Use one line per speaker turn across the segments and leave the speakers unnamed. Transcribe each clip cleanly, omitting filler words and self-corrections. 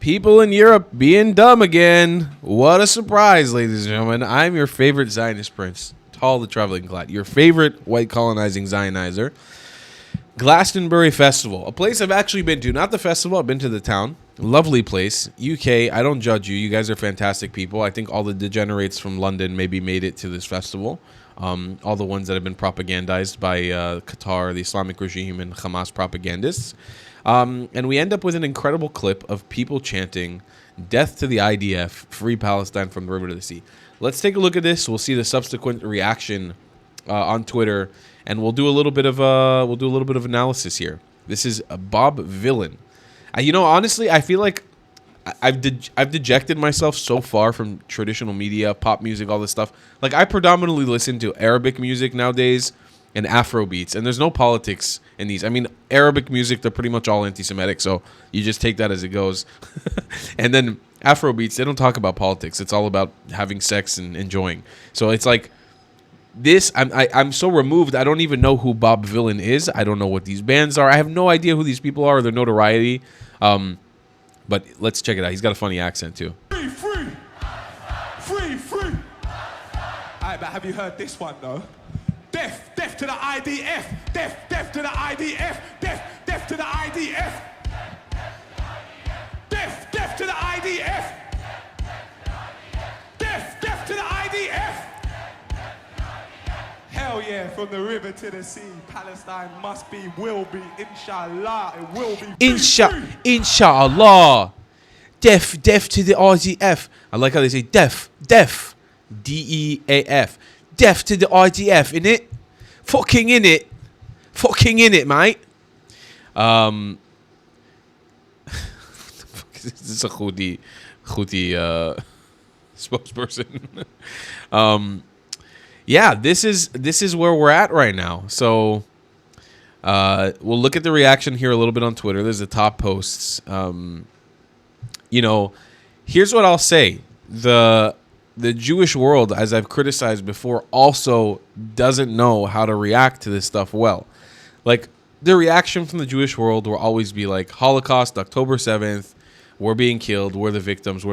People in Europe being dumb again. What a surprise, ladies and gentlemen. I'm your favorite Zionist prince, Tall the Traveling Clot, your favorite white colonizing Zionizer. Glastonbury Festival, a place I've actually been to. Not the festival, I've been to the town. Lovely place. UK, I don't judge you. You guys are fantastic people. I think all the degenerates from London maybe made it to this festival. All the ones that have been propagandized by Qatar, the Islamic regime, and Hamas propagandists. And we end up with an incredible clip of people chanting, "Death to the IDF, free Palestine from the river to the sea." Let's take a look at this. We'll see the subsequent reaction on Twitter, and we'll do a little bit of analysis here. This is Bob Villain. Honestly, I feel like I've dejected myself so far from traditional media, pop music, all this stuff. Like, I predominantly listen to Arabic music nowadays and Afro beats, and there's no politics in these. I mean, Arabic music, they're pretty much all anti-Semitic, so you just take that as it goes. And then Afro beats, they don't talk about politics. It's all about having sex and enjoying. So it's like this. I'm so removed. I don't even know who Bob Villain is. I don't know what these bands are. I have no idea who these people are or their notoriety. But let's check it out. He's got a funny accent too.
Free, free, free, free. Alright, but have you heard this one though? Death to the IDF. Death to the IDF. Death to the IDF. Death to the IDF. Death to the IDF. Hell yeah, from the river to the sea, Palestine must be, will be, inshallah, it will be.
Inshallah. Death to the IDF. I like how they say deaf, DEAF. Death to the IDF, innit? Fucking in it, mate. This is a Houthi spokesperson. Yeah, this is where we're at right now. So we'll look at the reaction here a little bit on Twitter. There's the top posts. Here's what I'll say. The Jewish world, as I've criticized before, also doesn't know how to react to this stuff well. Like, the reaction from the Jewish world will always be like, Holocaust, October 7th, we're being killed, we're the victims.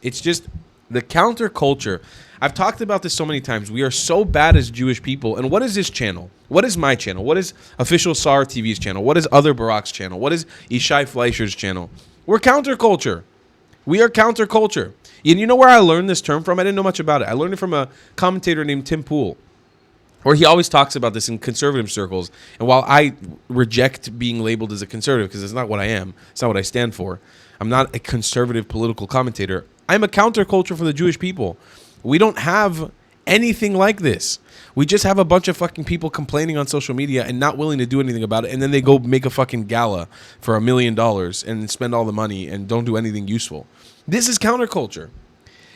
It's just the counterculture. I've talked about this so many times. We are so bad as Jewish people. And what is this channel? What is my channel? What is Official SAR TV's channel? What is Other Barak's channel? What is Ishai Fleischer's channel? We're counterculture. We are counterculture. And you know where I learned this term from? I didn't know much about it. I learned it from a commentator named Tim Pool, where he always talks about this in conservative circles. And while I reject being labeled as a conservative, because it's not what I am, it's not what I stand for, I'm not a conservative political commentator. I'm a counterculture for the Jewish people. We don't have anything like this. We just have a bunch of fucking people complaining on social media and not willing to do anything about it. And then they go make a fucking gala for $1 million and spend all the money and don't do anything useful. This is counterculture.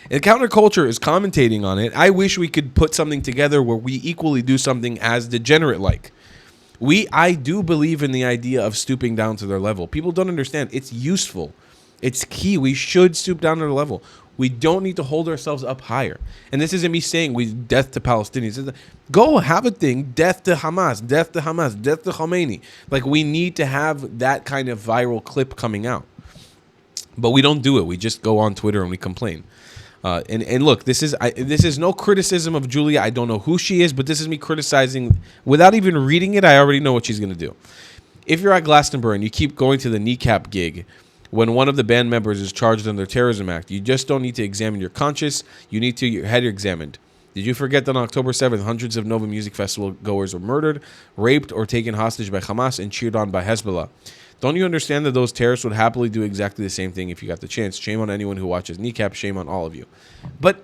And counterculture is commentating on it. I wish we could put something together where we equally do something as degenerate-like. I do believe in the idea of stooping down to their level. People don't understand. It's useful. It's key. We should stoop down to their level. We don't need to hold ourselves up higher. And this isn't me saying death to Palestinians. Go have a thing, death to Hamas, death to Hamas, death to Khomeini. Like, we need to have that kind of viral clip coming out. But we don't do it. We just go on Twitter and we complain. And look, this is no criticism of Julia. I don't know who she is, but this is me criticizing. Without even reading it, I already know what she's going to do. If you're at Glastonbury and you keep going to the kneecap gig when one of the band members is charged under Terrorism Act, you just don't need to examine your conscience. You need to your head examined. Did you forget that on October 7th, hundreds of Nova Music Festival goers were murdered, raped, or taken hostage by Hamas and cheered on by Hezbollah? Don't you understand that those terrorists would happily do exactly the same thing if you got the chance? Shame on anyone who watches Kneecap. Shame on all of you. But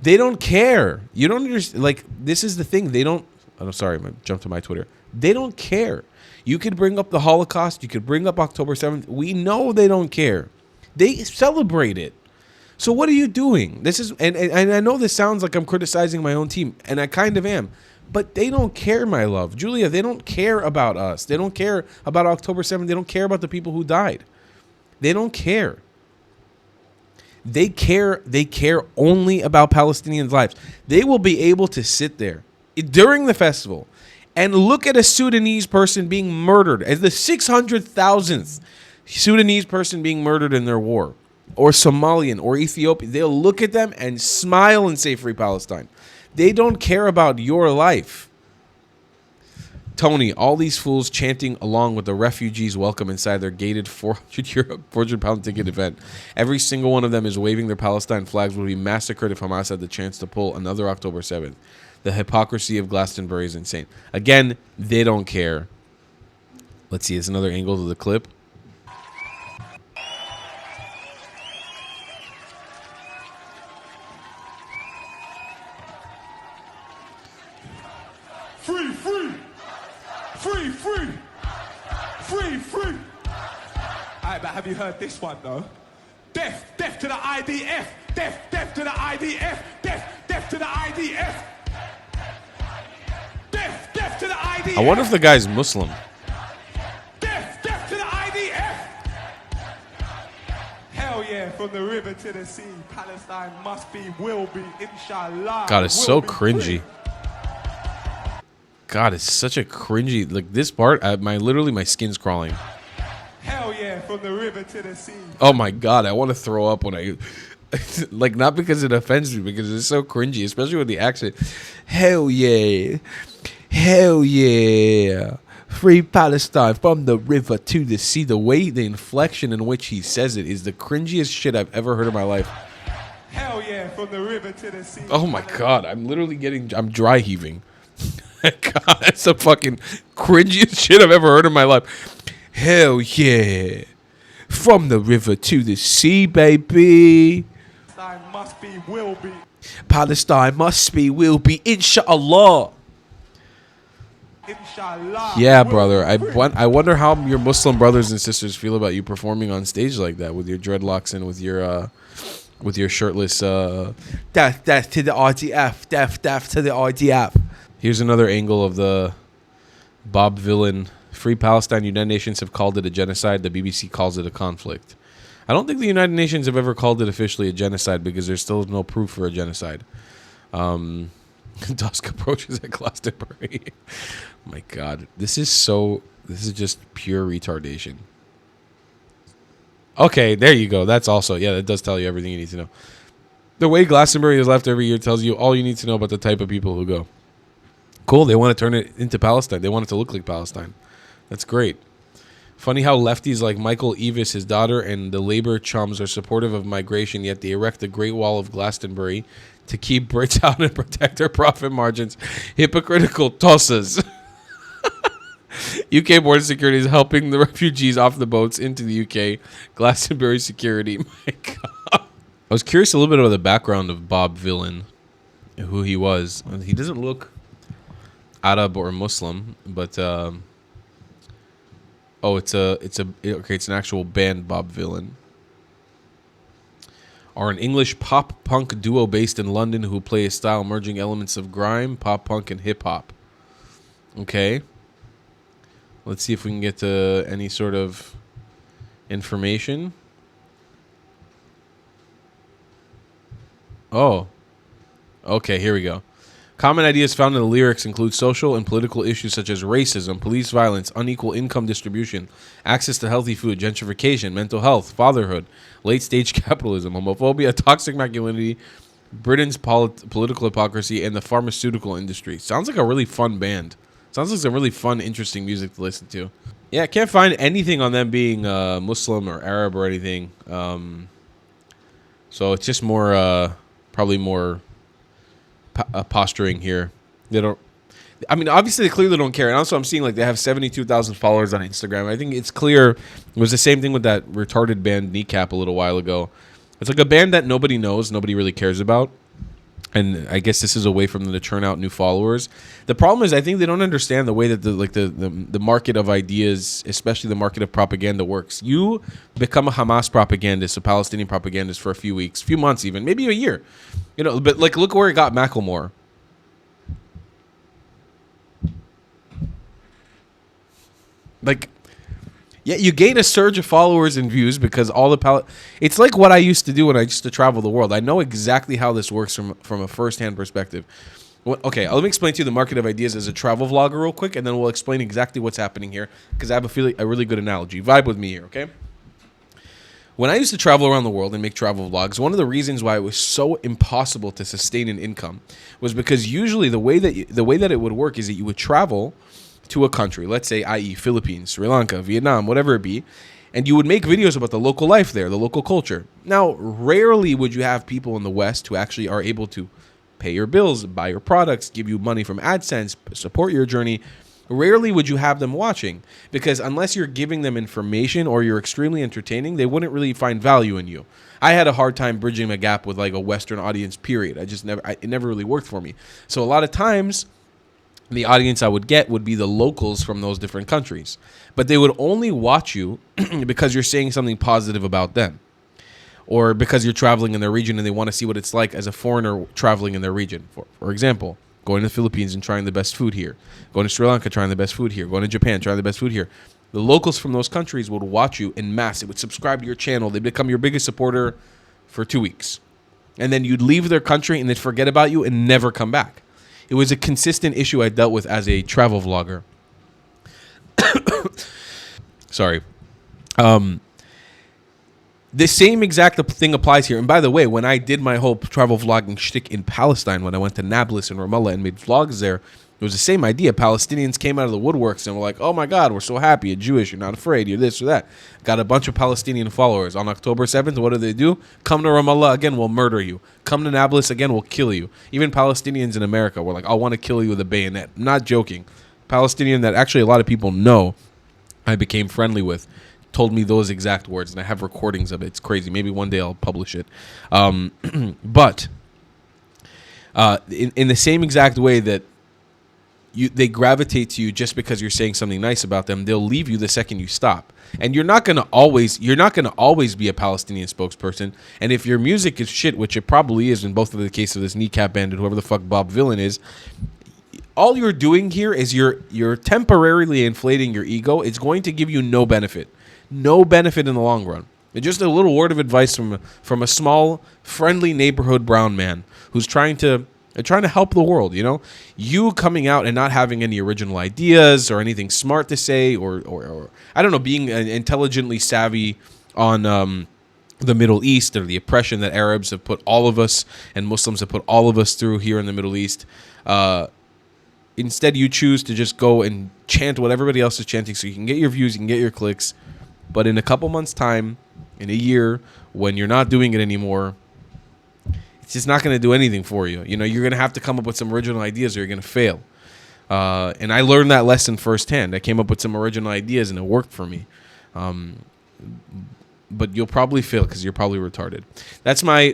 they don't care. You don't understand. Like, this is the thing. They don't. I'm sorry. I jumped to my Twitter. They don't care. You could bring up the Holocaust. You could bring up October 7th. We know they don't care. They celebrate it. So what are you doing? This is, and I know this sounds like I'm criticizing my own team, and I kind of am. But they don't care, my love. Julia, they don't care about us. They don't care about October 7th. They don't care about the people who died. They don't care. They care only about Palestinians' lives. They will be able to sit there during the festival and look at a Sudanese person being murdered as the 600,000th Sudanese person being murdered in their war, or Somalian or Ethiopian, they'll look at them and smile and say free Palestine. They don't care about your life. Tony, all these fools chanting along with the refugees welcome inside their gated 400-pound ticket event. Every single one of them is waving their Palestine flags would be massacred if Hamas had the chance to pull another October 7th. The hypocrisy of Glastonbury is insane. Again, they don't care. Let's see, it's another angle to the clip.
Free, free. Free, free. Free, free. Alright, but have you heard this one though? Death, death to the IDF. Death, death to the IDF. Death, death to the IDF. Death, death to the IDF.
I wonder if the guy's Muslim.
Death, death to the IDF. Hell yeah, from the river to the sea, Palestine must be, will be, inshallah.
God, it's so cringy. God, it's such a cringy. Like this part, literally my skin's crawling.
Hell yeah, from the river to the sea.
Oh my God, I want to throw up when I, like, not because it offends me, because it's so cringy, especially with the accent. Hell yeah, hell yeah, free Palestine from the river to the sea. The way, the inflection in which he says it is the cringiest shit I've ever heard in my life.
Hell yeah, from the river to the sea.
Oh my God, I'm literally I'm dry heaving. God, that's the fucking cringiest shit I've ever heard in my life. Hell yeah. From the river to the sea, baby.
Palestine must be, will be.
Palestine must be, will be, inshallah.
Inshallah.
Yeah, brother. I wonder how your Muslim brothers and sisters feel about you performing on stage like that with your dreadlocks and with your shirtless death to the IDF, death to the IDF. Here's another angle of the Bob Villain. Free Palestine. United Nations have called it a genocide. The BBC calls it a conflict. I don't think the United Nations have ever called it officially a genocide because there's still no proof for a genocide. Dusk approaches at Glastonbury. My God, this is just pure retardation. Okay, there you go. That's also, yeah, that does tell you everything you need to know. The way Glastonbury is left every year tells you all you need to know about the type of people who go. Cool, they want to turn it into Palestine. They want it to look like Palestine. That's great. Funny how lefties like Michael Eavis, his daughter, and the Labour chums are supportive of migration, yet they erect the Great Wall of Glastonbury to keep Brits out and protect their profit margins. Hypocritical tosses. UK border security is helping the refugees off the boats into the UK. Glastonbury security. My God. I was curious a little bit about the background of Bob Villain, who he was. He doesn't look Arab or Muslim, but it's an actual band, Bob Villain. Are an English pop punk duo based in London who play a style merging elements of grime, pop punk, and hip hop. Okay. Let's see if we can get to any sort of information. Oh. Okay, here we go. Common ideas found in the lyrics include social and political issues such as racism, police violence, unequal income distribution, access to healthy food, gentrification, mental health, fatherhood, late-stage capitalism, homophobia, toxic masculinity, Britain's political hypocrisy, and the pharmaceutical industry. Sounds like a really fun band. Sounds like some really fun, interesting music to listen to. Yeah, I can't find anything on them being Muslim or Arab or anything. So it's just more, probably more posturing here. They don't. I mean, obviously they clearly don't care. And also, I'm seeing like they have 72,000 followers on Instagram. I think it's clear. It was the same thing with that retarded band Kneecap a little while ago. It's like a band that nobody knows, nobody really cares about. And I guess this is a way for them to churn out new followers. The problem is, I think they don't understand the way that the market of ideas, especially the market of propaganda, works. You become a Hamas propagandist, a Palestinian propagandist for a few weeks, few months, even maybe a year. You know, but like, look where it got Macklemore. Like, yeah, you gain a surge of followers and views because all the it's like what I used to do when I used to travel the world. I know exactly how this works from a first-hand perspective. Okay, let me explain to you the market of ideas as a travel vlogger real quick, and then we'll explain exactly what's happening here because I have a really good analogy. Vibe with me here, okay? When I used to travel around the world and make travel vlogs, one of the reasons why it was so impossible to sustain an income was because usually the way that it would work is that you would travel to a country, let's say, i.e. Philippines, Sri Lanka, Vietnam, whatever it be, and you would make videos about the local life there, the local culture. Now, rarely would you have people in the West who actually are able to pay your bills, buy your products, give you money from AdSense, support your journey. Rarely would you have them watching, because unless you're giving them information or you're extremely entertaining, they wouldn't really find value in you. I had a hard time bridging the gap with like a Western audience, period. It never really worked for me. So a lot of times the audience I would get would be the locals from those different countries, but they would only watch you because you're saying something positive about them, or because you're traveling in their region and they want to see what it's like as a foreigner traveling in their region. For example, going to the Philippines and trying the best food here, going to Sri Lanka, trying the best food here, going to Japan, trying the best food here. The locals from those countries would watch you en masse. They would subscribe to your channel. They'd become your biggest supporter for 2 weeks. And then you'd leave their country and they'd forget about you and never come back. It was a consistent issue I dealt with as a travel vlogger. Sorry. The same exact thing applies here. And by the way, when I did my whole travel vlogging shtick in Palestine, when I went to Nablus and Ramallah and made vlogs there, it was the same idea. Palestinians came out of the woodworks and were like, oh my God, we're so happy. You're Jewish. You're not afraid. You're this or that. Got a bunch of Palestinian followers. On October 7th, what do? Come to Ramallah again, we'll murder you. Come to Nablus again, we'll kill you. Even Palestinians in America were like, I want to kill you with a bayonet. I'm not joking. Palestinian that actually a lot of people know I became friendly with told me those exact words, and I have recordings of it. It's crazy. Maybe one day I'll publish it. But in the same exact way that they gravitate to you just because you're saying something nice about them, they'll leave you the second you stop. And you're not gonna always be a Palestinian spokesperson. And if your music is shit, which it probably is in both of the case of this kneecap bandit, whoever the fuck Bob Villain is, all you're doing here is you're temporarily inflating your ego. It's going to give you no benefit. No benefit in the long run. And just a little word of advice from a small, friendly neighborhood brown man who's trying to help the world. You know, you coming out and not having any original ideas or anything smart to say, or I don't know, being intelligently savvy on the Middle East or the oppression that Arabs have put all of us and Muslims have put all of us through here in the Middle East. Instead, you choose to just go and chant what everybody else is chanting so you can get your views, you can get your clicks. But in a couple months' time, in a year, when you're not doing it anymore, it's just not going to do anything for you. You know, you're going to have to come up with some original ideas or you're going to fail. And I learned that lesson firsthand. I came up with some original ideas and it worked for me. But you'll probably fail because you're probably retarded. That's my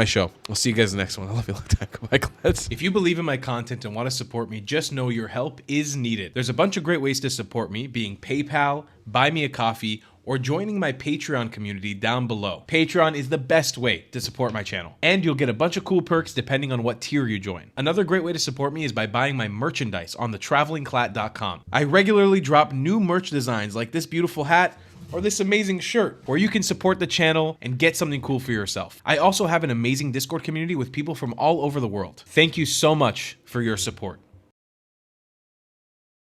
show. I'll see you guys in the next one. I love you a long time. Bye, class.
If you believe in my content and want to support me, just know your help is needed. There's a bunch of great ways to support me, being PayPal, Buy Me a Coffee, or joining my Patreon community down below. Patreon is the best way to support my channel, and you'll get a bunch of cool perks depending on what tier you join. Another great way to support me is by buying my merchandise on thetravelingclat.com. I regularly drop new merch designs like this beautiful hat, or this amazing shirt, where you can support the channel and get something cool for yourself. I also have an amazing Discord community with people from all over the world. Thank you so much for your support.